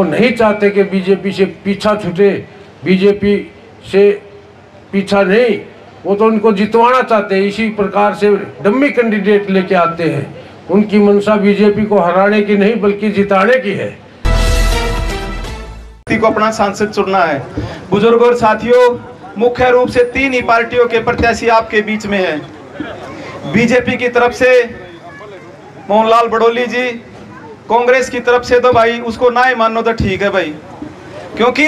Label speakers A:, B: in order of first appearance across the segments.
A: वो नहीं चाहते कि बीजेपी से पीछा छूटे, बीजेपी से पीछा नहीं, वो तो उनको जितवाना चाहते हैं। इसी प्रकार से डम्मी कैंडिडेट लेके आते हैं। उनकी मंशा बीजेपी को हराने की नहीं बल्कि जिताने की है।
B: को अपना सांसद चुनना है। बुजुर्गों और साथियों, मुख्य रूप से 3 ही पार्टियों के प्रत्याशी आपके बीच में हैं। बीजेपी की तरफ से मोहनलाल बड़ोली जी, कांग्रेस की तरफ से तो भाई उसको ना ही मानो तो ठीक है भाई, क्योंकि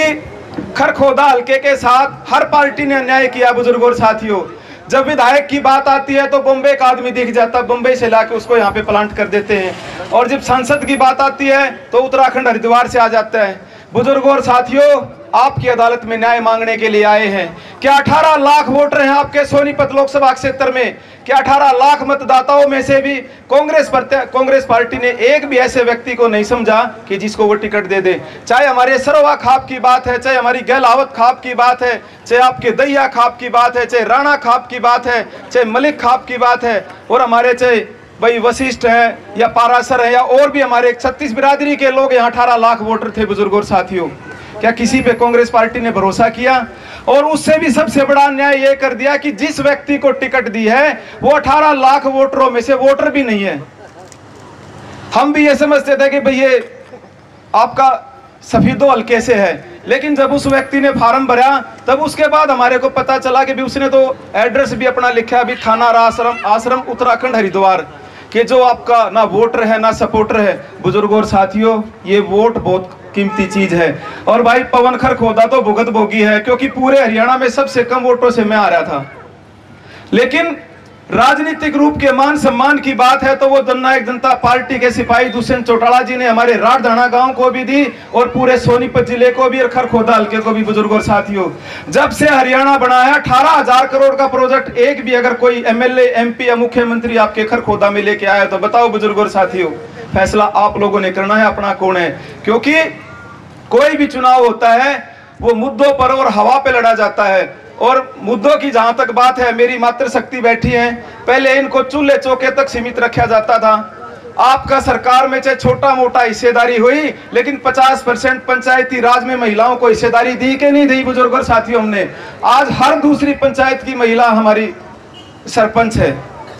B: खरखोदा हल्के के साथ हर पार्टी ने अन्याय किया। बुजुर्गों और साथियों, जब विधायक की बात आती है तो बॉम्बे का आदमी दिख जाता, बॉम्बे से लाके उसको यहाँ पे प्लांट कर देते हैं, और जब सांसद की बात आती है तो उत्तराखंड हरिद्वार से आ जाता है। बुजुर्गों और साथियों, आपकी अदालत में न्याय मांगने के लिए आए हैं। क्या 18 लाख वोटर हैं आपके सोनीपत लोकसभा क्षेत्र में? क्या 18 लाख मतदाताओं में से भी कांग्रेस पार्टी ने एक भी ऐसे व्यक्ति को नहीं समझा कि जिसको वो टिकट दे दे? चाहे हमारे सरवा खाप की बात है, चाहे हमारी गहलावत खाप की बात है, चाहे आपके दैया खाप की बात है, चाहे राणा खाप की बात है, चाहे मलिक खाप की बात है, और हमारे चाहे भाई वशिष्ठ है या पारासर है या और भी हमारे 36 बिरादरी के लोग, यहाँ 18 लाख वोटर थे। बुजुर्गों और साथियों, क्या किसी पे कांग्रेस पार्टी ने भरोसा किया? और उससे भी सबसे बड़ा अन्याय ये कर दिया कि जिस व्यक्ति को टिकट दी है वो 18 लाख वोटरों में से वोटर भी नहीं है। हम भी ये समझते थे कि भाई ये आपका सफेदो हल्के से है, लेकिन जब उस व्यक्ति ने फार्म भरा तब उसके बाद हमारे को पता चला कि भी उसने तो एड्रेस भी अपना लिखा अभी थाना आश्रम उत्तराखंड हरिद्वार के, जो आपका ना वोटर है ना सपोर्टर है। बुजुर्गों और साथियों, ये वोट बहुत कीमती चीज है। और भाई पवन खरखोदा तो भुगत भोगी है, क्योंकि पूरे हरियाणा में सबसे कम वोटों से मैं आ रहा था। लेकिन राजनीतिक रूप के मान सम्मान की बात है तो वो जननायक जनता पार्टी के सिपाही दुष्यंत चौटाला जी ने हमारे राठदाना गांव को भी दी और पूरे सोनीपत जिले को भी और खरखोदा हल्के को भी। बुजुर्गों और साथियों, जब से हरियाणा बनाया 18,000 करोड़ का प्रोजेक्ट एक भी अगर कोई एमएलए एमपी या मुख्यमंत्री आपके खरखोदा में लेके आया तो बताओ बुजुर्गों और साथियों, फैसला आप लोगों ने करना है अपना कौन है। क्योंकि कोई भी चुनाव होता है वो मुद्दों पर और हवा पे लड़ा जाता है। और मुद्दों की जहां तक बात है, मेरी मातृशक्ति बैठी है, पहले इनको चूल्हे चौके तक सीमित रखा जाता था। आपका सरकार में चाहे छोटा मोटा हिस्सेदारी हुई, लेकिन 50% पंचायती राज में महिलाओं को हिस्सेदारी दी कि नहीं दी? बुजुर्गों और साथियों, हमने आज हर दूसरी पंचायत की महिला हमारी सरपंच है।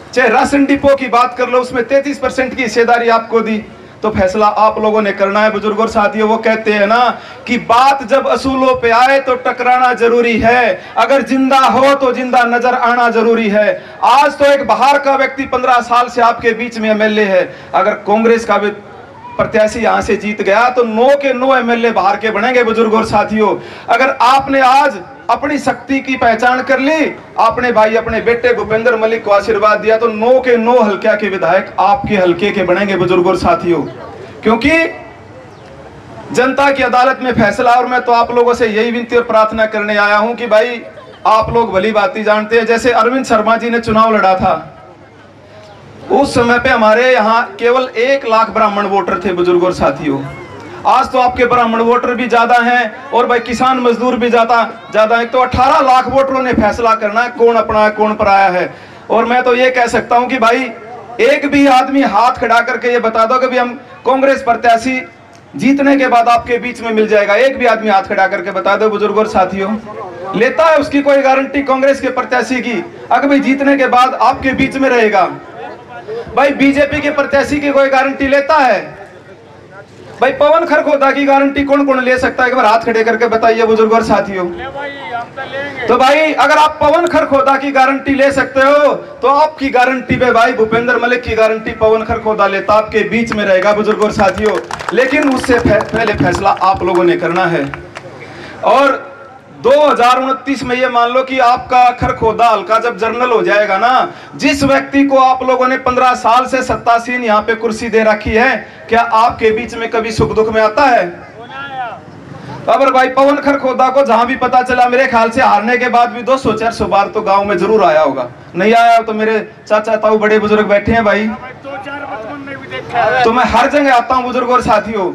B: चाहे राशन डिपो की बात कर लो, उसमें 33% की हिस्सेदारी आपको दी। तो फैसला आप लोगों ने करना है। बुजुर्गों और साथियों, वो कहते हैं ना कि बात जब असूलों पे आए तो टकराना जरूरी है, अगर जिंदा हो तो जिंदा नजर आना जरूरी है। आज तो एक बाहर का व्यक्ति 15 साल से आपके बीच में एमएलए है, अगर कांग्रेस का भी प्रत्याशी यहां से जीत गया तो 9 के 9 एमएलए बाहर के बनेंगे। बुजुर्गों और साथियों, अगर आपने आज अपनी शक्ति की पहचान कर ली, आपने भाई अपने बेटे भूपेंद्र मलिक को आशीर्वाद दिया, तो 9 के 9 हल्के के विधायक आपके हल्के के बनेंगे। बुजुर्गों और साथियों, क्योंकि जनता की अदालत में फैसला, और मैं तो आप लोगों से यही विनती और प्रार्थना करने आया हूं कि भाई आप लोग भली भांति जानते हैं, जैसे अरविंद शर्मा जी ने चुनाव लड़ा था, उस समय पे हमारे यहाँ केवल 1 लाख ब्राह्मण वोटर थे। बुजुर्गों और साथियों, आज तो आपके ब्राह्मण वोटर भी ज्यादा हैं और भाई किसान मजदूर भी ज्यादा है। तो 18 लाख वोटरों ने फैसला करना है कौन अपना है कौन पराया है। और मैं तो ये कह सकता हूं कि भाई एक भी आदमी हाथ खड़ा करके ये बता दो कि भाई हम कांग्रेस प्रत्याशी जीतने के बाद आपके बीच में मिल जाएगा, एक भी आदमी हाथ खड़ा करके बता दो। बुजुर्गों और साथियों, लेता है उसकी कोई गारंटी कांग्रेस के प्रत्याशी की अगर भाई जीतने के बाद आपके बीच में रहेगा? भाई बीजेपी के प्रत्याशी की कोई गारंटी लेता है? भाई पवन खरखोदा की गारंटी कौन कौन ले सकता है, एक बार हाथ खड़े करके बताइए बुजुर्गों और साथियों। तो भाई अगर आप पवन खरखोदा की गारंटी ले सकते हो तो आपकी गारंटी पे भाई भूपेंद्र मलिक की गारंटी पवन खरखोदा लेता आपके बीच में रहेगा। बुजुर्गों और साथियों, लेकिन उससे पहले फैसला आप लोगों ने करना है। और 2029 में ये मान लो कि आपका खरखोदा हल्का जब जर्नल हो जाएगा ना, जिस व्यक्ति को आप लोगों ने 15 साल से सत्तासीन यहाँ पे कुर्सी दे रखी है, क्या आपके बीच में कभी सुख दुख में आता है? अगर भाई पवन खरखोदा को जहां भी पता चला, मेरे ख्याल से हारने के बाद भी 200-400 बार तो गांव में जरूर आया होगा, नहीं आया तो मेरे चाचा ताऊ बड़े बुजुर्ग बैठे हैं भाई, तो मैं हर जगह आता हूं। बुजुर्गों और साथियों,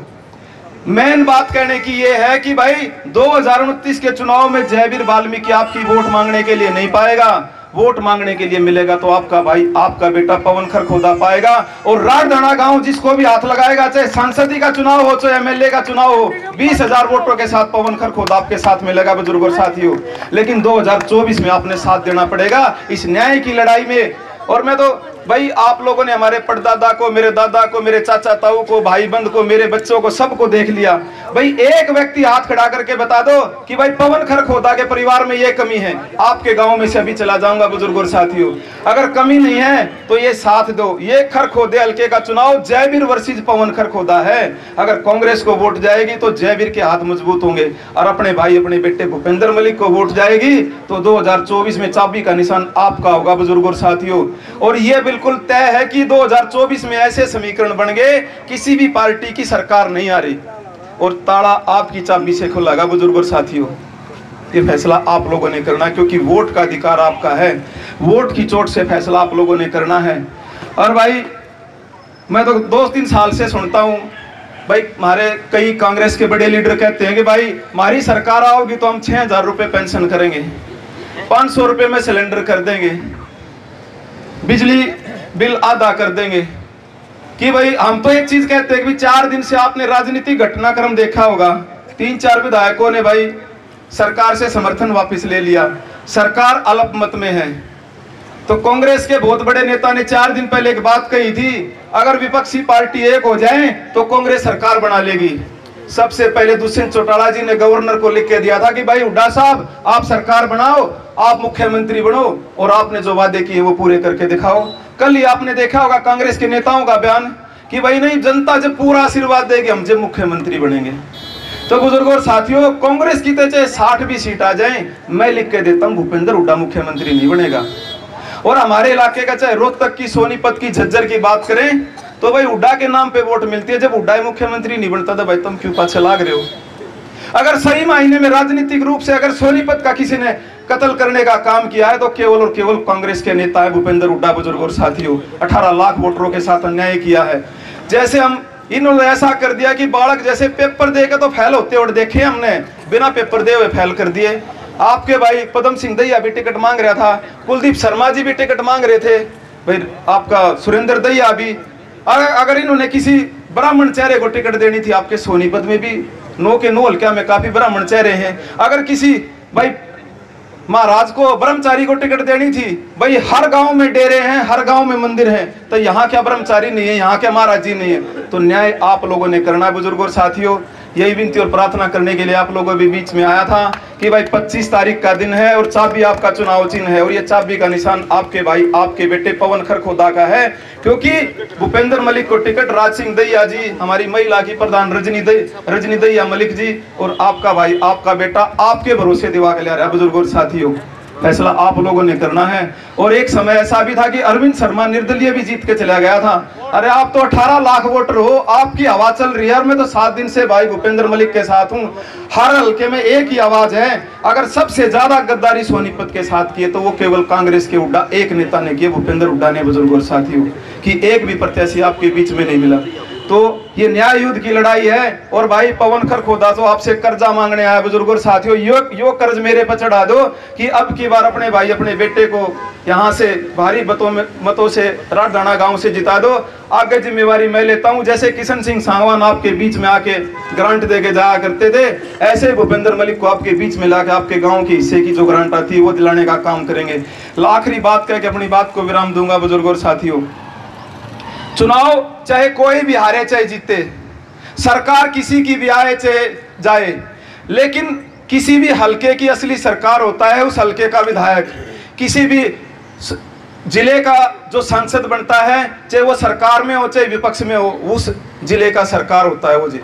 B: मेन बात कहने की ये है कि भाई 2029 के चुनाव में जयवीर वाल्मीकि आपकी वोट मांगने के लिए नहीं पाएगा। वोट मांगने के लिए मिलेगा तो आपका भाई, आपका बेटा पवन खरखोदा पाएगा। और राजधाना गांव जिसको भी हाथ लगाएगा, चाहे सांसदी का चुनाव हो चाहे एमएलए का चुनाव हो, 20,000 वोटों के साथ पवन खरखोदा आपके साथ मिलेगा बुजुर्ग और साथियों। लेकिन 2024 में आपने साथ देना पड़ेगा इस न्याय की लड़ाई में। और मैं तो भाई, आप लोगों ने हमारे परदादा को, मेरे दादा को, मेरे चाचा ताऊ को, भाई बंद को, मेरे बच्चों को, सबको देख लिया। भाई एक व्यक्ति हाथ खड़ा करके बता दो कि भाई पवन खरखोदा के परिवार में ये कमी है। आपके गांव में से अभी चला जाऊंगा बुजुर्ग और साथियों, अगर कमी नहीं है तो ये साथ दो। ये खरखोदे हल्के का चुनाव जयवीर वर्सेस पवन खरखोदा है। अगर कांग्रेस को वोट जाएगी तो जयवीर के हाथ मजबूत होंगे, और अपने भाई अपने बेटे भूपेंद्र मलिक को वोट जाएगी तो 2024 में चाबी का निशान आपका होगा बुजुर्ग और साथियों। और ये बिल्कुल तय है कि 2024 में ऐसे समीकरण बन गए, किसी भी पार्टी की सरकार नहीं आ रही और ताला आपकी चाबी से खुलेगा बुजुर्ग और साथियों। ये फैसला आप लोगों ने करना, क्योंकि वोट का अधिकार आपका है। वोट की चोट से फैसला आप लोगों ने करना है। और भाई मैं तो 2-3 साल से सुनता हूं, भाई हमारे कई कांग्रेस के बड़े लीडर कहते हैं कि भाई हमारी सरकार आओगी तो हम 6,000 रुपए पेंशन करेंगे, 500 रुपए में सिलेंडर कर देंगे, बिजली बिल आधा कर देंगे। कि भाई हम तो एक चीज कहते हैं कि 4 दिन से आपने राजनीतिक घटनाक्रम देखा होगा, 3-4 विधायकों ने भाई सरकार से समर्थन वापस ले लिया, सरकार अल्पमत में है। तो कांग्रेस के बहुत बड़े नेता ने 4 दिन पहले एक बात कही थी, अगर विपक्षी पार्टी एक हो जाए तो कांग्रेस सरकार बना लेगी। सबसे पहले दुष्यंत चौटाला जी ने गवर्नर को लिख के दिया था कि भाई हुड्डा साहब आप सरकार बनाओ, आप मुख्यमंत्री बनो और आपने जो वादे किए वो पूरे करके दिखाओ। कल ही आपने देखा होगा कांग्रेस के नेताओं का बयान कि भाई नहीं, जनता जब पूरा आशीर्वाद देगी हम जब मुख्यमंत्री बनेंगे। तो बुजुर्गों और साथियों, कांग्रेस की तो चाहे 60 भी सीट आ जाए, मैं लिख के देता हूं भूपेंद्र हुड्डा मुख्यमंत्री नहीं बनेगा। और हमारे इलाके का चाहे रोहतक की, सोनीपत की, झज्जर की बात करें तो भाई हुड्डा के नाम पे वोट मिलती है। जब हुड्डा मुख्यमंत्री नहीं बनता तो भाई तुम क्यों पाछे लाग रहे हो? अगर सही मायने में राजनीतिक रूप से अगर सोनीपत का किसी ने कत्ल करने का काम किया है तो केवल और केवल कांग्रेस के नेता है भूपेंद्र हुड्डा बुजुर्ग और साथियों। 18 लाख वोटरों के साथ अन्याय किया है। जैसे हम इन्होंने ऐसा कर दिया कि बालक जैसे पेपर देके तो फेल होते और देखे हमने, बिना पेपर दे हुए फेल कर दिए। आपके भाई पदम सिंह दैया भी टिकट मांग रहा था, कुलदीप शर्मा जी भी टिकट मांग रहे थे, भाई आपका सुरेंद्र दैया भी। अगर इन्होंने किसी ब्राह्मण चेहरे को टिकट देनी थी, आपके सोनीपत में भी 9 के 9 हल्का में काफी ब्राह्मण चेहरे हैं। अगर किसी भाई महाराज को, ब्रह्मचारी को टिकट देनी थी, भाई हर गांव में डेरे हैं, हर गांव में मंदिर हैं, तो यहाँ क्या ब्रह्मचारी नहीं है, यहाँ क्या महाराज जी नहीं है? तो न्याय आप लोगों ने करना बुजुर्ग और साथियों। यही विनती और प्रार्थना करने के लिए आप लोगों के बीच में आया था कि भाई 25 तारीख का दिन है और चाबी आपका चुनाव चिन्ह है, और ये चाबी का निशान आपके भाई, आपके बेटे पवन खरखोदा का है। क्योंकि भूपेंद्र मलिक को टिकट राज सिंह दैया जी, हमारी महिला की प्रधान रजनी दैया मलिक जी और आपका भाई, आपका बेटा आपके भरोसे दिवा के ले रहा है बुजुर्ग और साथियों। फैसला आप लोगों ने करना है। और एक समय ऐसा भी था कि अरविंद शर्मा निर्दलीय भी जीत के चला गया था। अरे आप तो 18 लाख वोटर हो, आपकी आवाज चल रही है, और मैं तो 7 दिन से भाई भूपेंद्र मलिक के साथ हूं। हर हल्के में एक ही आवाज है। अगर सबसे ज्यादा गद्दारी सोनीपत के साथ की है तो वो केवल कांग्रेस के हुड्डा एक नेता ने किए, भूपेंद्र हुड्डा ने बुजुर्ग और साथियों, कि एक भी प्रत्याशी आपके बीच में नहीं मिला। तो ये न्याय युद्ध की लड़ाई है। और भाई पवन खरखोदा तो आपसे कर्जा मांगने आया बुजुर्ग और साथियों, यो कर्ज मेरे पर चढ़ा दो कि अब की बार अपने भाई, अपने बेटे को यहाँ से भारी मतों से राजधाना गांव से जिता दो। आगे जिम्मेवारी मैं लेता हूँ। जैसे किशन सिंह सांगवान आपके बीच में आके ग्रांट दे के जाया करते थे, ऐसे भूपेंद्र मलिक को आपके बीच में लाके आपके गाँव के हिस्से की जो ग्रांट आती है वो दिलाने का काम करेंगे। आखिरी बात कह के अपनी बात को विराम दूंगा बुजुर्ग और साथियों। चुनाव चाहे कोई भी हारे चाहे जीते, सरकार किसी की भी आए चाहे जाए, लेकिन किसी भी हलके की असली सरकार होता है उस हलके का विधायक। किसी भी जिले का जो सांसद बनता है, चाहे वो सरकार में हो चाहे विपक्ष में हो, उस जिले का सरकार होता है वो जी।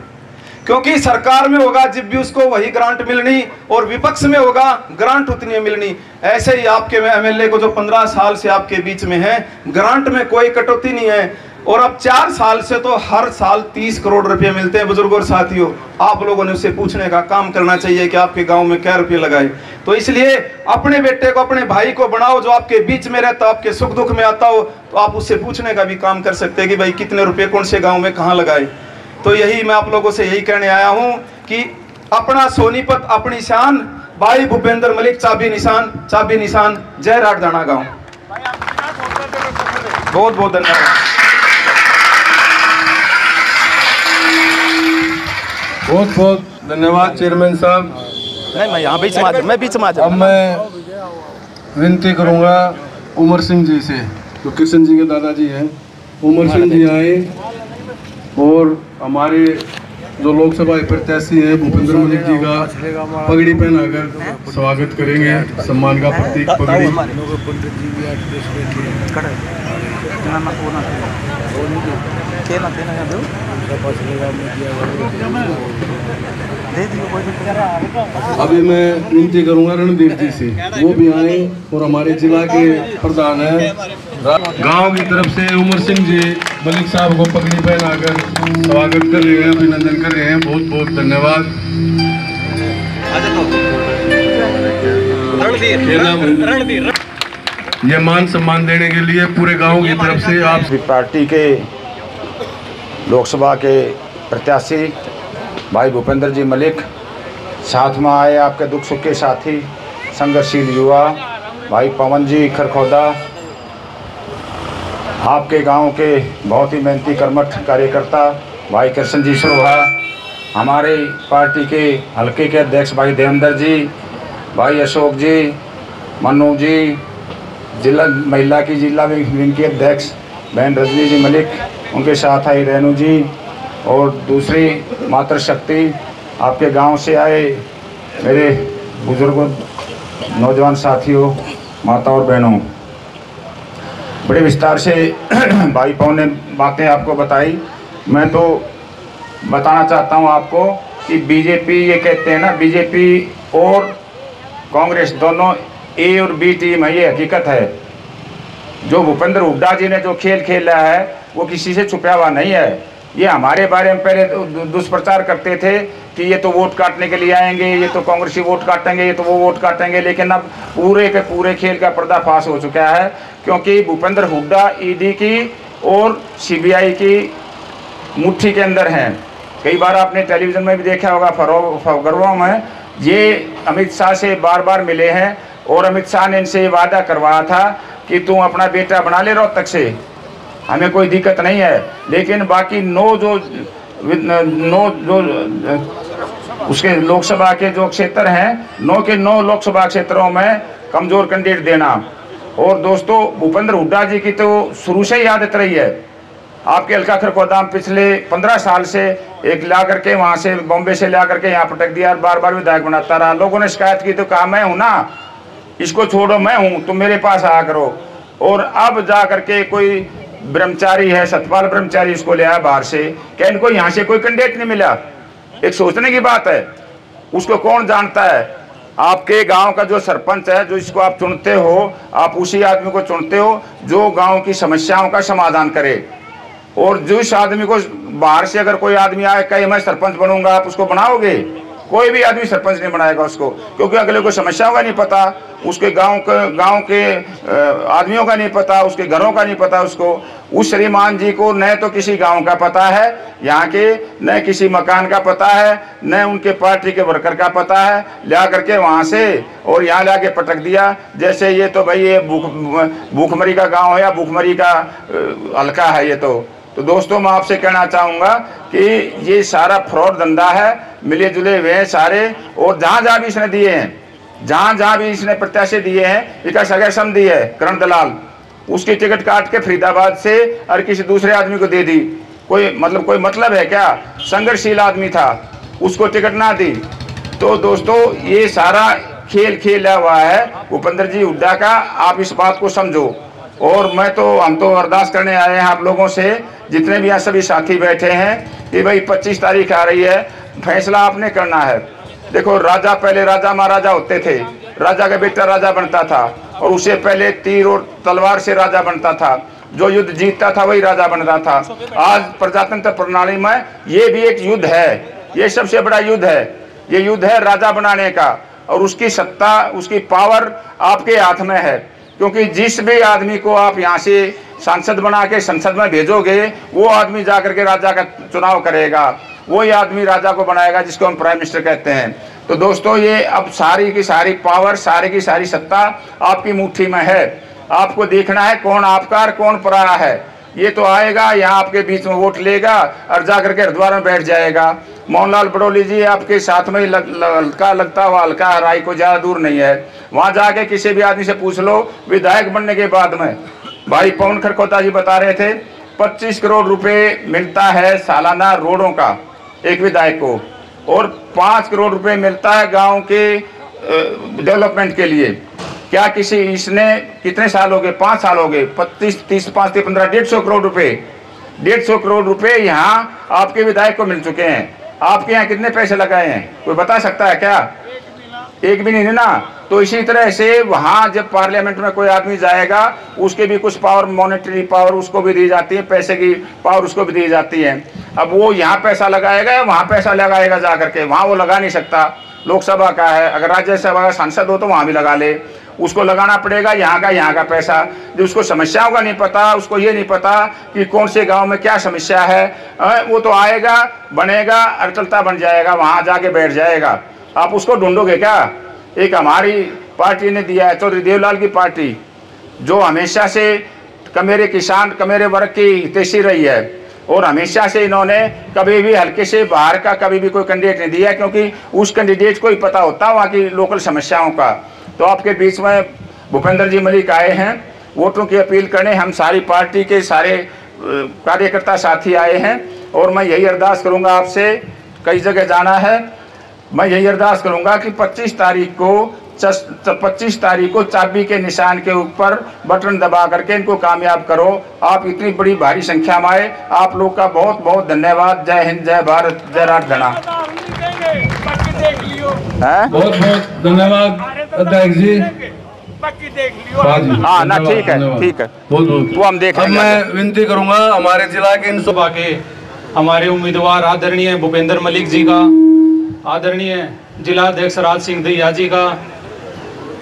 B: क्योंकि सरकार में होगा जब भी उसको वही ग्रांट मिलनी, और विपक्ष में होगा ग्रांट उतनी मिलनी। ऐसे ही आपके एमएलए को जो 15 साल से आपके बीच में है, ग्रांट में कोई कटौती नहीं है। और अब 4 साल से तो हर साल 30 करोड़ रुपए मिलते हैं बुजुर्गों और साथियों। आप लोगों ने उससे पूछने का काम करना चाहिए कि आपके गांव में क्या रुपए लगाए। तो इसलिए अपने बेटे को, अपने भाई को बनाओ जो आपके बीच में रहता हो, आपके सुख दुख में आता हो, तो आप उससे पूछने का भी काम कर सकते हैं कि भाई कितने रुपए कौन से गाँव में कहाँ लगाए। तो यही मैं आप लोगों से यही कहने आया हूँ कि अपना सोनीपत, अपनी शान, भाई भूपेंद्र मलिक चाबी निशान जय राठदाना गांव। बहुत बहुत धन्यवाद।
C: बहुत बहुत धन्यवाद चेयरमैन साहब।
B: नहीं, मैं यहाँ बीच में आ
C: अब मैं विनती करूँगा उमर सिंह जी से, जो किशन जी के दादाजी हैं। उमर सिंह जी आए और हमारे जो लोकसभा प्रत्याशी हैं भूपेंद्र मलिक जी का पगड़ी पहनाकर स्वागत करेंगे। सम्मान का प्रतीक पगड़ी। अभी मैं विनती करूंगा रणधीर जी से, वो भी आए और हमारे जिला के प्रधान हैं गांव की तरफ से उमर सिंह जी मलिक साहब को पगड़ी पहनाकर स्वागत कर रहे हैं, अभिनंदन कर रहे हैं। बहुत बहुत धन्यवाद। ये मान सम्मान देने के लिए पूरे गांव की तरफ से आप
D: पार्टी के लोकसभा के प्रत्याशी भाई भूपेंद्र जी मलिक, साथ में आए आपके दुख सुख के साथी संघर्षशील युवा भाई पवन जी खरखौदा, आपके गांव के बहुत ही मेहनती कर्मठ कार्यकर्ता भाई कृष्ण जी सरोहा, हमारे पार्टी के हल्के के अध्यक्ष भाई देवेंद्र जी, भाई अशोक जी, मनु जी, जिला महिला की जिला विंग की अध्यक्ष बहन रजनी जी मलिक, उनके साथ आई रेणु जी, और दूसरी मातृशक्ति आपके गांव से आए मेरे बुजुर्गों, नौजवान साथियों, माता और बहनों। बड़े विस्तार से भाई पवन ने बातें आपको बताई। मैं तो बताना चाहता हूं आपको कि बीजेपी, ये कहते हैं ना बीजेपी और कांग्रेस दोनों ए और बी टीम है, ये हकीकत है। जो भूपेंद्र हुड्डा जी ने जो खेल खेला है वो किसी से छुपा हुआ नहीं है। ये हमारे बारे में पहले दुष्प्रचार करते थे कि ये तो वोट काटने के लिए आएंगे, ये तो कांग्रेसी वोट काटेंगे, ये तो वो वोट काटेंगे, लेकिन अब पूरे के पूरे खेल का पर्दाफाश हो चुका है, क्योंकि भूपेंद्र हुड्डा ईडी की और सीबीआई की मुट्ठी के अंदर हैं। कई बार आपने टेलीविजन में भी देखा होगा, फरोगरों में ये अमित शाह से बार बार मिले हैं और अमित शाह ने इनसे वादा करवाया था कि तुम अपना बेटा बना ले रोहतक से, हमें कोई दिक्कत नहीं है। लेकिन बाकी 9 जो उसके लोकसभा के जो क्षेत्र हैं, 9 के 9 लोकसभा क्षेत्रों में कमजोर कैंडिडेट देना। और दोस्तों, भूपेंद्र हुड्डा जी की तो शुरू से ही आदत रही है। आपके हल्का खरखौदा पिछले 15 साल से एक ला करके वहाँ से बॉम्बे से ला करके यहाँ पटक दिया, बार बार विधायक बनाता रहा। लोगों ने शिकायत की तो कहा मैं हूँ ना, इसको छोड़ो, मैं हूँ, तुम मेरे पास आया करो। और अब जा करके कोई ब्रह्मचारी है, सतपाल ब्रह्मचारी, इसको ले आया बाहर से, क्या इनको यहाँ से कोई कैंडिडेट नहीं मिला? एक सोचने की बात है। उसको कौन जानता है? आपके गांव का जो सरपंच है, जो इसको आप चुनते हो, आप उसी आदमी को चुनते हो जो गांव की समस्याओं का समाधान करे। और जिस आदमी को बाहर से अगर कोई आदमी आए कहे मैं सरपंच बनूंगा, आप उसको बनाओगे? कोई भी आदमी सरपंच नहीं बनाएगा उसको, क्योंकि अगले को समस्याओं का नहीं पता, उसके गांव के आदमियों का नहीं पता, उसके घरों का नहीं पता उसको। उस श्रीमान जी को न तो किसी गांव का पता है यहाँ के, न किसी मकान का पता है, न उनके पार्टी के वर्कर का पता है। ला करके वहाँ से और यहाँ ला के पटक दिया, जैसे ये तो भाई ये भूखमरी का गाँव है या भूखमरी का हल्का है ये तो दोस्तों, मैं आपसे कहना चाहूँगा कि ये सारा फ्रॉड धंधा है, मिले जुले हुए हैं सारे। और जहाँ भी इसने दिए हैं, जहाँ भी इसने प्रत्याशी दिए हैं, इसका सगा समधी है करण दलाल, उसकी टिकट काट के फरीदाबाद से और किसी दूसरे आदमी को दे दी। कोई मतलब है क्या? संघर्षशील आदमी था, उसको टिकट ना दी। तो दोस्तों, ये सारा खेल खेला हुआ है भूपेंद्र जी हुड्डा का, आप इस बात को समझो। और हम तो अरदास करने आए हैं आप लोगों से, जितने भी यहाँ सभी साथी बैठे हैं, कि भाई 25 तारीख आ रही है, फैसला आपने करना है। देखो, राजा पहले राजा महाराजा होते थे, राजा का बेटा राजा बनता था, और उससे पहले तीर और तलवार से राजा बनता था। जो युद्ध जीतता था वही राजा बनता था। आज प्रजातंत्र प्रणाली में ये भी एक युद्ध है, ये सबसे बड़ा युद्ध है। ये युद्ध है राजा बनाने का, और उसकी सत्ता, उसकी पावर आपके हाथ में है। क्योंकि जिस भी आदमी को आप यहाँ से सांसद बना के संसद में भेजोगे, वो आदमी जाकर के राजा का चुनाव करेगा, वही आदमी राजा को बनाएगा, जिसको हम प्राइम मिनिस्टर कहते हैं। तो दोस्तों ये अब सारी की सारी पावर, सारी की सारी सत्ता आपकी मुट्ठी में है। आपको देखना है कौन आपका और कौन पराया है। ये तो आएगा यहाँ आपके बीच में वोट लेगा और जाकर के हरिद्वार में बैठ जाएगा। मोहनलाल बड़ौली जी आपके साथ में लगता हुआ हल्का राय को ज़्यादा दूर नहीं है। वहाँ जाके किसी भी आदमी से पूछ लो, विधायक बनने के बाद में भाई पवन खरखोता जी बता रहे थे 25 करोड़ रुपए मिलता है सालाना रोडों का एक विधायक को, और 5 करोड़ रुपए मिलता है गांव के डेवलपमेंट के लिए। क्या किसी, इसने कितने साल हो गए, 5 साल हो गए, 25, 30, 5, 15, 150 करोड़ रुपए, 150 करोड़ रुपए यहाँ आपके विधायक को मिल चुके हैं। आपके यहाँ कितने पैसे लगाए हैं कोई बता सकता है क्या? एक भी नहीं है ना। तो इसी तरह से वहाँ जब पार्लियामेंट में कोई आदमी जाएगा उसके भी कुछ पावर, मॉनेटरी पावर उसको भी दी जाती है, पैसे की पावर उसको भी दी जाती है। अब वो यहाँ पैसा लगाएगा या वहाँ पैसा लगाएगा जा करके? वहाँ वो लगा नहीं सकता, लोकसभा का है। अगर राज्यसभा का सांसद हो तो वहाँ भी लगा ले, उसको लगाना पड़ेगा यहाँ का पैसा। जो उसको समस्याओं का नहीं पता, उसको ये नहीं पता कि कौन से गांव में क्या समस्या है, वो तो आएगा, बनेगा, अड़चलता बन जाएगा, वहाँ जाके बैठ जाएगा। आप उसको ढूंढोगे क्या? एक हमारी पार्टी ने दिया है, चौधरी देवलाल की पार्टी, जो हमेशा से कमेरे किसान, कमेरे वर्ग की हितैषी रही है, और हमेशा से इन्होंने कभी भी हल्के से बाहर का कभी भी कोई कैंडिडेट नहीं दिया, क्योंकि उस कैंडिडेट को ही पता होता वहाँ की लोकल समस्याओं का। तो आपके बीच में भूपेंद्र जी मलिक आए हैं वोटों की अपील करने। हम सारी पार्टी के सारे कार्यकर्ता साथी आए हैं, और मैं यही अरदास करूंगा आपसे, कई जगह जाना है, मैं यही अरदास करूंगा कि 25 तारीख को चाबी के निशान के ऊपर बटन दबा करके इनको कामयाब करो। आप इतनी बड़ी भारी संख्या में आए, आप लोग का बहुत बहुत धन्यवाद। जय हिंद, जय भारत, जय राजधना।
C: बहुत बहुत धन्यवाद अध्यक्ष जी।
D: हाँ ना, ठीक है, ठीक है,
C: बहुत बहुत।
D: वो हम देख।
C: अब मैं विनती करूंगा हमारे जिला के इन
E: सभा के हमारे उम्मीदवार आदरणीय भूपेंद्र मलिक जी का, आदरणीय जिला अध्यक्ष राज सिंह दहिया जी का,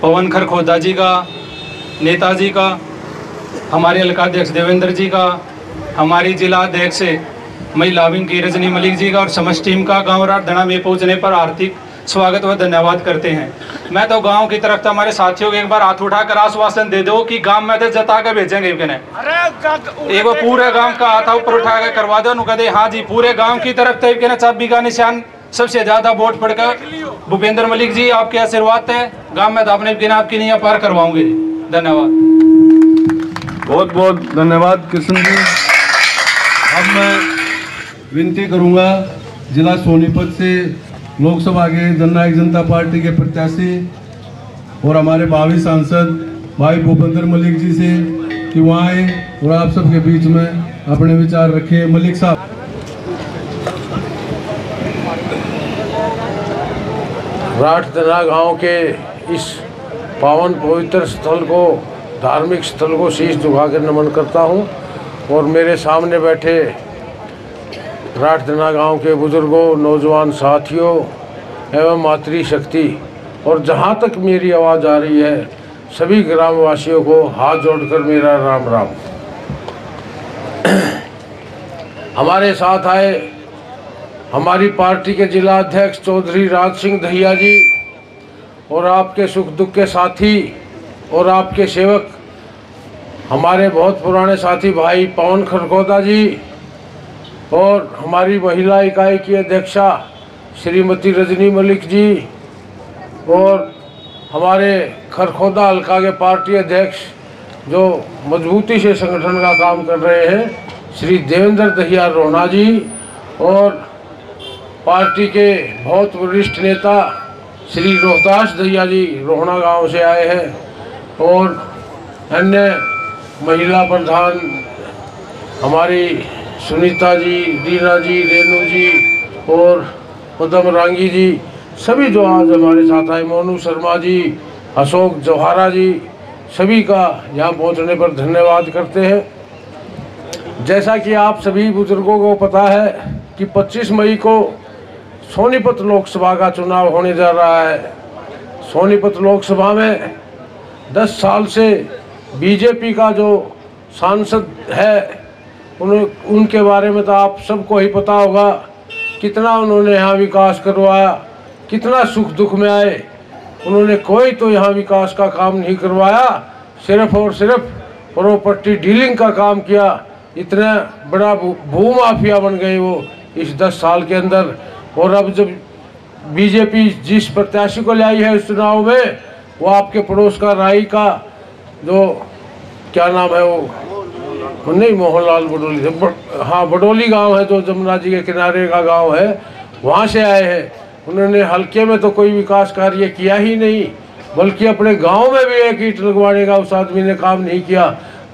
E: पवन खरखोदा जी का, नेताजी का, हमारे हल्का अध्यक्ष देवेंद्र जी का, हमारी जिला अध्यक्ष महिला विंग की रजनी मलिक जी का, और समस्त टीम का गाँव राजधना में पहुँचने पर हार्दिक स्वागत व धन्यवाद करते हैं। मैं तो गांव की तरफ से हमारे साथियों को एक बार हाथ उठाकर आश्वासन दे दो कि गांव में तो जता के भेजेंगे। एक बार पूरे गांव का हाथ ऊपर उठा कर करवा दो, कहते हाँ जी पूरे गांव की तरफ से चाबी का निशान सबसे ज्यादा वोट पड़कर भूपेंद्र मलिक जी आपके आशीर्वाद है गांव में आपने आपकी नहीं पार करवाऊंगे। धन्यवाद,
C: बहुत बहुत धन्यवाद कृष्ण जी। अब मैं विनती करूंगा जिला सोनीपत से लोकसभा के जननायक जनता पार्टी के प्रत्याशी और हमारे भावी सांसद भाई भूपेंद्र मलिक जी से कि वहाँ आए और आप सबके बीच में अपने विचार रखे। मलिक साहब।
A: राजधना गांव के इस पावन पवित्र स्थल को, धार्मिक स्थल को शीश झुकाकर नमन करता हूं, और मेरे सामने बैठे राजधना गांव के बुजुर्गों, नौजवान साथियों एवं मातृशक्ति, और जहां तक मेरी आवाज़ आ रही है सभी ग्रामवासियों को हाथ जोड़कर मेरा राम राम। हमारे साथ आए हमारी पार्टी के जिला अध्यक्ष चौधरी राज सिंह दहिया जी, और आपके सुख दुख के साथी और आपके सेवक हमारे बहुत पुराने साथी भाई पवन खरखोदा जी, और हमारी महिला इकाई की अध्यक्षा श्रीमती रजनी मलिक जी, और हमारे खरखोदा हल्का के पार्टी अध्यक्ष जो मजबूती से संगठन का काम कर रहे हैं श्री देवेंद्र दहिया रोहना जी, और पार्टी के बहुत वरिष्ठ नेता श्री रोहतास दहिया जी रोहना गांव से आए हैं, और अन्य महिला प्रधान हमारी सुनीता जी, दीना जी, रेणु जी और पदम रांगी जी, सभी जो आज हमारे साथ आए, मोनू शर्मा जी, अशोक जौहरा जी, सभी का यहाँ पहुँचने पर धन्यवाद करते हैं। जैसा कि आप सभी बुजुर्गों को पता है कि 25 मई को सोनीपत लोकसभा का चुनाव होने जा रहा है। सोनीपत लोकसभा में 10 साल से बीजेपी का जो सांसद है उनके बारे में तो आप सबको ही पता होगा, कितना उन्होंने यहाँ विकास करवाया, कितना सुख दुख में आए, उन्होंने कोई तो यहाँ विकास का काम नहीं करवाया, सिर्फ और सिर्फ प्रॉपर्टी डीलिंग का काम किया। इतना बड़ा भूमाफिया बन गए वो इस 10 साल के अंदर। और अब जब बीजेपी जिस प्रत्याशी को लाई है इस चुनाव में, वो आपके पड़ोस का राई का जो क्या नाम है वो नहीं मोहनलाल बडोली, हाँ बडोली गांव है जो जमुना जी के किनारे का गांव है, वहाँ से आए हैं। उन्होंने हल्के में तो कोई विकास कार्य किया ही नहीं, बल्कि अपने गांव में भी एक ईंट लगवाने का उस आदमी ने काम नहीं किया।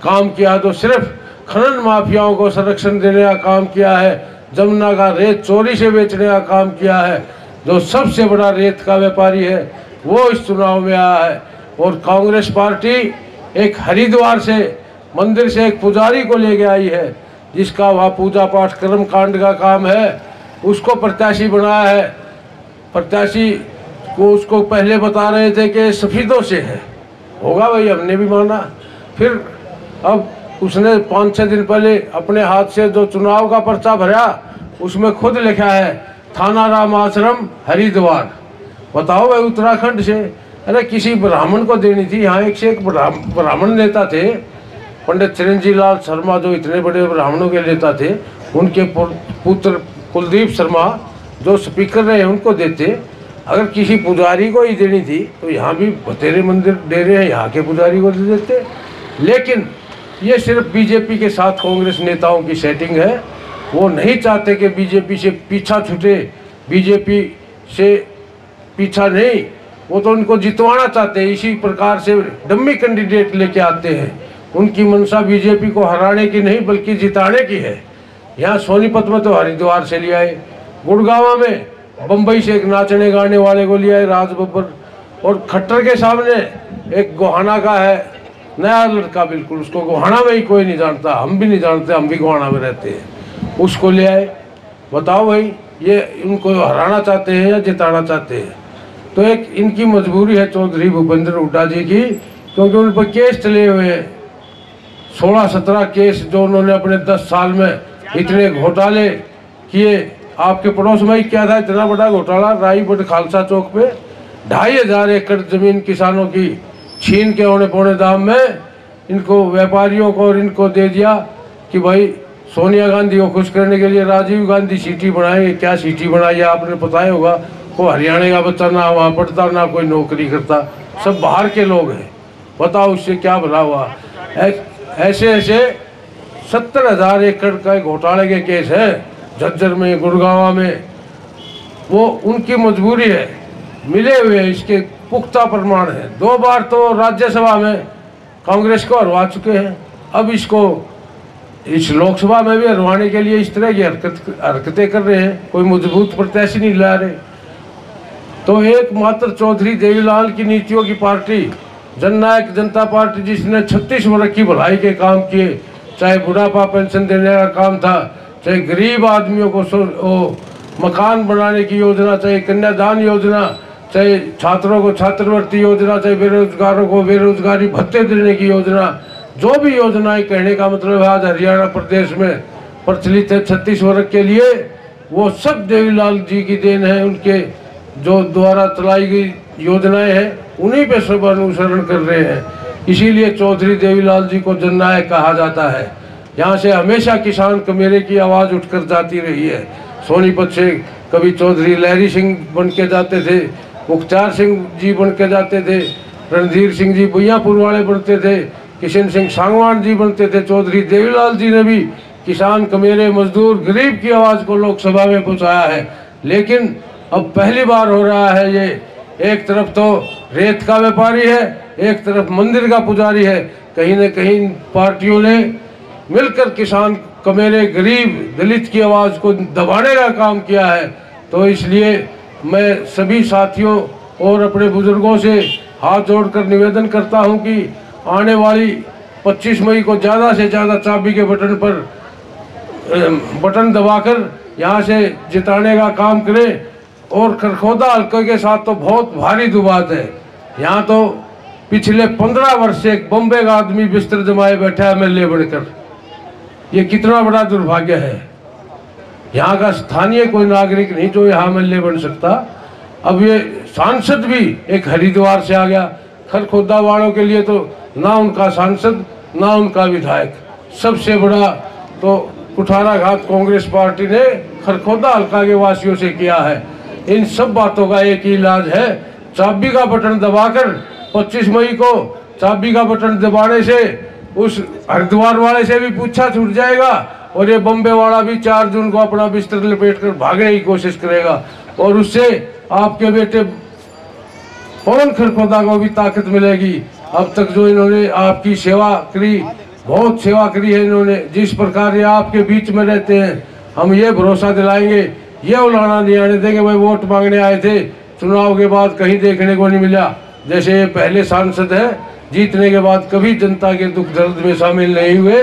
A: काम किया तो सिर्फ खनन माफियाओं को संरक्षण देने का काम किया है, जमुना का रेत चोरी से बेचने का काम किया है। जो सबसे बड़ा रेत का व्यापारी है वो इस चुनाव में आया है। और कांग्रेस पार्टी एक हरिद्वार से मंदिर से एक पुजारी को लेके आई है, जिसका वहाँ पूजा पाठ कर्म कांड का काम है, उसको प्रत्याशी बनाया है। प्रत्याशी को उसको पहले बता रहे थे कि सफ़ेदों से है, होगा भाई, हमने भी माना। फिर अब उसने 5-6 दिन पहले अपने हाथ से जो चुनाव का पर्चा भरा, उसमें खुद लिखा है थाना राम आश्रम हरिद्वार। बताओ भाई, उत्तराखंड से। अरे किसी ब्राह्मण को देनी थी। यहाँ एक से एक ब्राह्मण नेता थे, पंडित चिरंजीव लाल शर्मा जो इतने बड़े ब्राह्मणों के नेता थे, उनके पुत्र कुलदीप शर्मा जो स्पीकर रहे उनको देते। अगर किसी पुजारी को ही देनी थी तो यहाँ भी बतेरे मंदिर डेरे हैं, यहाँ के पुजारी को दे देते। लेकिन ये सिर्फ बीजेपी के साथ कांग्रेस नेताओं की सेटिंग है। वो नहीं चाहते कि बीजेपी से पीछा छूटे, बीजेपी से पीछा नहीं, वो तो उनको जितवाना चाहते हैं। इसी प्रकार से डम्मी कैंडिडेट लेके आते हैं। उनकी मंशा बीजेपी को हराने की नहीं बल्कि जिताने की है। यहाँ सोनीपत में तो हरिद्वार से ले आए, गुड़गांव में बम्बई से एक नाचने गाने वाले को ले आए राज बब्बर, और खट्टर के सामने एक गोहाना का है नया लड़का, बिल्कुल उसको गोहाना में ही कोई नहीं जानता, हम भी नहीं जानते, हम भी गोहाना में रहते हैं, उसको ले आए। बताओ भाई, ये इनको हराना चाहते हैं या जिताना चाहते हैं? तो एक इनकी मजबूरी है चौधरी भूपेंद्र हुड्डा जी की, क्योंकि उन पर केस चले हुए हैं, 16-17 केस जो उन्होंने अपने 10 साल में इतने घोटाले किए। आपके पड़ोस में ही क्या था इतना बड़ा घोटाला, राईबड़ खालसा चौक पे 2500 एकड़ जमीन किसानों की छीन के औने पौने दाम में इनको व्यापारियों को और इनको दे दिया कि भाई सोनिया गांधी को खुश करने के लिए राजीव गांधी सिटी बनाएंगे। क्या सिटी बनाई है आपने पता ही होगा। वो हरियाणा का बच्चा ना वहाँ पढ़ता ना कोई नौकरी करता, सब बाहर के लोग हैं। बताओ उससे क्या भला हुआ। ऐसे ऐसे 70,000 एकड़ का घोटाले के केस है झज्जर में, गुड़गांव में। वो उनकी मजबूरी है, मिले हुए इसके पुख्ता प्रमाण है। 2 बार तो राज्यसभा में कांग्रेस को हरवा चुके हैं, अब इसको इस लोकसभा में भी हरवाने के लिए इस तरह की हरकतें कर रहे हैं। कोई मजबूत प्रत्याशी नहीं ला रहे। तो एकमात्र चौधरी देवीलाल की नीतियों की पार्टी जननायक जनता पार्टी, जिसने 36 वर्ष की भलाई के काम किए, चाहे बुढ़ापा पेंशन देने का काम था, चाहे गरीब आदमियों को मकान बनाने की योजना, चाहे कन्यादान योजना, चाहे छात्रों को छात्रवृत्ति योजना, चाहे बेरोजगारों को बेरोजगारी भत्ते देने की योजना, जो भी योजनाएं, कहने का मतलब आज हरियाणा प्रदेश में प्रचलित है 36 वर्ष के लिए, वो सब देवीलाल जी की देन है। उनके जो द्वारा चलाई गई योजनाएं हैं उन्हीं पे सब अनुसरण कर रहे हैं। इसीलिए चौधरी देवीलाल जी को जननायक कहा जाता है। यहाँ से हमेशा किसान कमेरे की आवाज़ उठकर जाती रही है। सोनीपत से कभी चौधरी लहरी सिंह बन के जाते थे, मुख्तार सिंह जी बन के जाते थे, रणधीर सिंह जी बुइयापुर वाले बनते थे, किशन सिंह सांगवान जी बनते थे। चौधरी देवीलाल जी ने भी किसान कमेरे मजदूर गरीब की आवाज़ को लोकसभा में पहुँचाया है। लेकिन अब पहली बार हो रहा है ये, एक तरफ तो रेत का व्यापारी है, एक तरफ मंदिर का पुजारी है। कहीं न कहीं पार्टियों ने मिलकर किसान कमेरे गरीब दलित की आवाज़ को दबाने का काम किया है। तो इसलिए मैं सभी साथियों और अपने बुजुर्गों से हाथ जोड़कर निवेदन करता हूं कि आने वाली 25 मई को ज़्यादा से ज़्यादा चाबी के बटन दबाकर यहाँ से जिताने का काम करें। और खरखोदा हल्के के साथ तो बहुत भारी दुबात है। यहाँ तो पिछले 15 वर्ष से एक बम्बे का आदमी बिस्तर जमाए बैठा है एमएलए बनकर। ये कितना बड़ा दुर्भाग्य है। यहाँ का स्थानीय कोई नागरिक नहीं जो यहाँ एमएलए बन सकता। अब ये सांसद भी एक हरिद्वार से आ गया। खरखोदा वालों के लिए तो ना उनका सांसद ना उनका विधायक, सबसे बड़ा तो कुठाराघात कांग्रेस पार्टी ने खरखोदा हल्का के वासियों से किया है। इन सब बातों का एक ही इलाज है, चाबी का बटन दबाकर 25 मई को चाबी का बटन दबाने से उस हरिद्वार वाले से भी पूछा छूट जाएगा और ये बम्बे वाला भी 4 जून को अपना बिस्तर लपेटकर भागने की कोशिश करेगा और उससे आपके बेटे पवन खरखोदा को भी ताकत मिलेगी। अब तक जो इन्होंने आपकी सेवा करी, बहुत सेवा करी है इन्होंने, जिस प्रकार ये आपके बीच में रहते हैं, हम ये भरोसा दिलाएंगे, ये उलाना नहीं आने देंगे। भाई वोट मांगने आए थे, चुनाव के बाद कहीं देखने को नहीं मिला। जैसे ये पहले सांसद है, जीतने के बाद कभी जनता के दुख दर्द में शामिल नहीं हुए,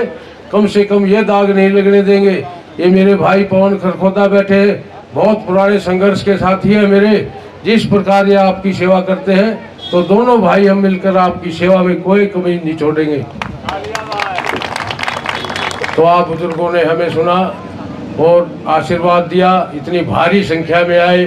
A: कम से कम ये दाग नहीं लगने देंगे। ये मेरे भाई पवन खरखोदा बैठे हैं, बहुत पुराने संघर्ष के साथी हैं मेरे। जिस प्रकार ये आपकी सेवा करते हैं तो दोनों भाई हम मिलकर आपकी सेवा में कोई कमी नहीं छोड़ेंगे। तो आप बुजुर्गों ने हमें सुना और आशीर्वाद दिया, इतनी भारी संख्या में आए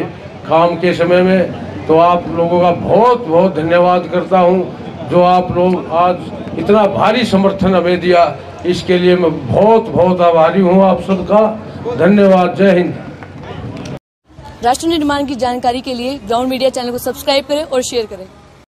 A: काम के समय में, तो आप लोगों का बहुत बहुत धन्यवाद करता हूं। जो आप लोग आज इतना भारी समर्थन हमें दिया, इसके लिए मैं बहुत बहुत आभारी हूं आप सबका। धन्यवाद। जय हिंद।
F: राष्ट्र निर्माण की जानकारी के लिए ग्राउंड मीडिया चैनल को सब्सक्राइब करें और शेयर करें।